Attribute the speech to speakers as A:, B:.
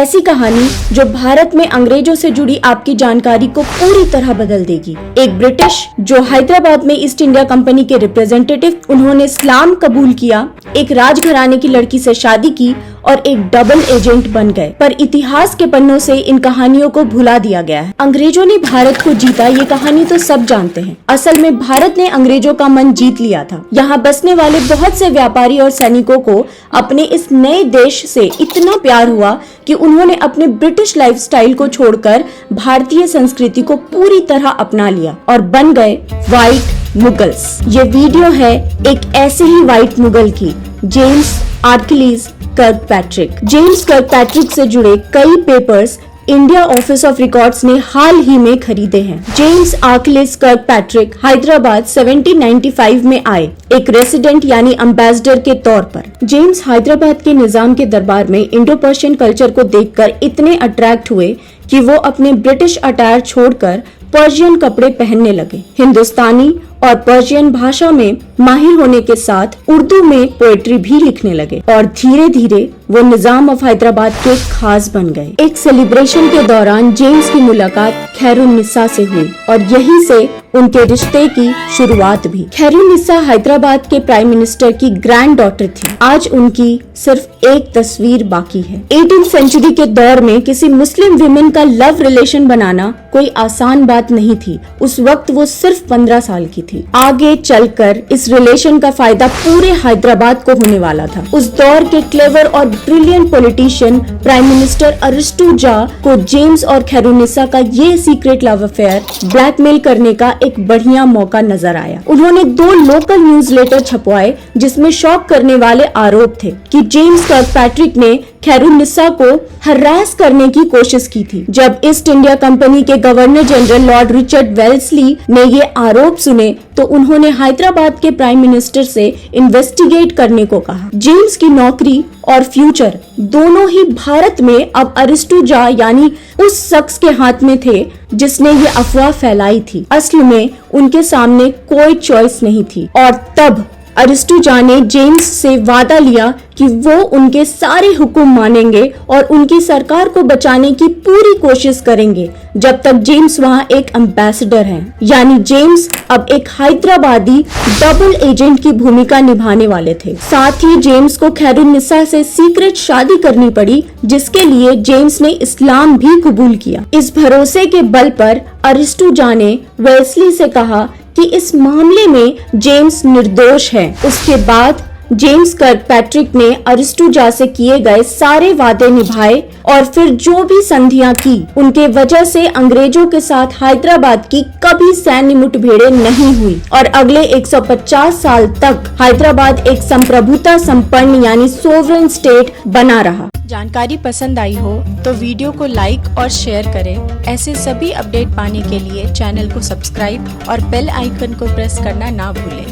A: ऐसी कहानी जो भारत में अंग्रेजों से जुड़ी आपकी जानकारी को पूरी तरह बदल देगी। एक ब्रिटिश जो हैदराबाद में ईस्ट इंडिया कंपनी के रिप्रेजेंटेटिव, उन्होंने इस्लाम कबूल किया, एक राजघराने की लड़की से शादी की और एक डबल एजेंट बन गए। पर इतिहास के पन्नों से इन कहानियों को भुला दिया गया है। अंग्रेजों ने भारत को जीता, ये कहानी तो सब जानते हैं। असल में भारत ने अंग्रेजों का मन जीत लिया था। यहाँ बसने वाले बहुत से व्यापारी और सैनिकों को अपने इस नए देश से इतना प्यार हुआ कि उन्होंने अपने ब्रिटिश लाइफस्टाइल को छोड़कर भारतीय संस्कृति को पूरी तरह अपना लिया और बन गए व्हाइट मुगल्स। ये वीडियो है एक ऐसे ही व्हाइट मुगल की, जेम्स आर्किलीज कर्कपैट्रिक। जेम्स कर्कपैट्रिक से जुड़े कई papers India office of records ने हाल ही में खरीदे हैं। जेम्स आर्किलीज कर्कपैट्रिक हैदराबाद 1795 में आए, एक रेसिडेंट यानी एम्बेसडर के तौर पर। जेम्स हैदराबाद के निजाम के दरबार में इंडो पर्शियन कल्चर को देखकर इतने अट्रैक्ट हुए कि वो अपने ब्रिटिश अटायर छोड़कर पर्शियन कपड़े पहनने लगे। हिंदुस्तानी और पर्शियन भाषा में माहिर होने के साथ उर्दू में पोएट्री भी लिखने लगे और धीरे धीरे वो निजाम ऑफ हैदराबाद के खास बन गए। एक सेलिब्रेशन के दौरान जेम्स की मुलाकात खैरुन्निसा से हुई और यहीं से उनके रिश्ते की शुरुआत भी। खैरुन्निसा हैदराबाद के प्राइम मिनिस्टर की ग्रैंड डॉटर थी। आज उनकी सिर्फ एक तस्वीर बाकी है। 18th सेंचुरी के दौर में किसी मुस्लिम विमेन का लव रिलेशन बनाना कोई आसान बात नहीं थी। उस वक्त वो सिर्फ 15 साल की थी। आगे चलकर इस रिलेशन का फायदा पूरे हैदराबाद को होने वाला था। उस दौर के क्लेवर और brilliant politician prime minister Aristo जा को जेम्स और खैरुन्निसा का ये सीक्रेट लव अफेयर ब्लैकमेल करने का एक बढ़िया मौका नजर आया। उन्होंने 2 लोकल न्यूज़लेटर छपवाए जिसमें शॉक करने वाले आरोप थे कि जेम्स कर्कपैट्रिक ने खैरुन्निसा को हरास करने की कोशिश की थी। जब ईस्ट इंडिया कंपनी के governor general Lord Richard Wellesley ने ये आरोप सुने तो उन्होंने हैदराबाद के प्राइम मिनिस्टर से इन्वेस्टिगेट करने को कहा। जेम्स की नौकरी और फ्यूचर दोनों ही भारत में अब अरिस्टो जा यानी उस शख्स के हाथ में थे जिसने ये अफवाह फैलाई थी। असल में उनके सामने कोई चॉइस नहीं थी और तब अरिस्टो जा ने जेम्स से वादा लिया कि वो उनके सारे हुक्म मानेंगे और उनकी सरकार को बचाने की पूरी कोशिश करेंगे जब तक जेम्स वहाँ एक एम्बेसडर हैं। यानी जेम्स अब एक हैदराबादी डबल एजेंट की भूमिका निभाने वाले थे। साथ ही जेम्स को खैरुन्निसा से सीक्रेट शादी करनी पड़ी जिसके लिए जेम्स ने इस्लाम भी कबूल किया। इस भरोसे के बल पर अरिस्टो जा ने वेल्सली से कहा कि इस मामले में जेम्स निर्दोष है। उसके बाद जेम्स कर्कपैट्रिक ने अरिस्टो जा से किए गए सारे वादे निभाए और फिर जो भी संधियां की उनके वजह से अंग्रेजों के साथ हैदराबाद की कभी सैन्य मुठभेड़ें नहीं हुई और अगले 150 साल तक हैदराबाद एक संप्रभुता संपन्न यानी सोवरेन स्टेट बना रहा। जानकारी पसंद आई हो तो वीडियो को लाइक और शेयर करें। ऐसे सभी अपडेट पाने के लिए चैनल को सब्सक्राइब और बेल आइकन को प्रेस करना ना भूलें।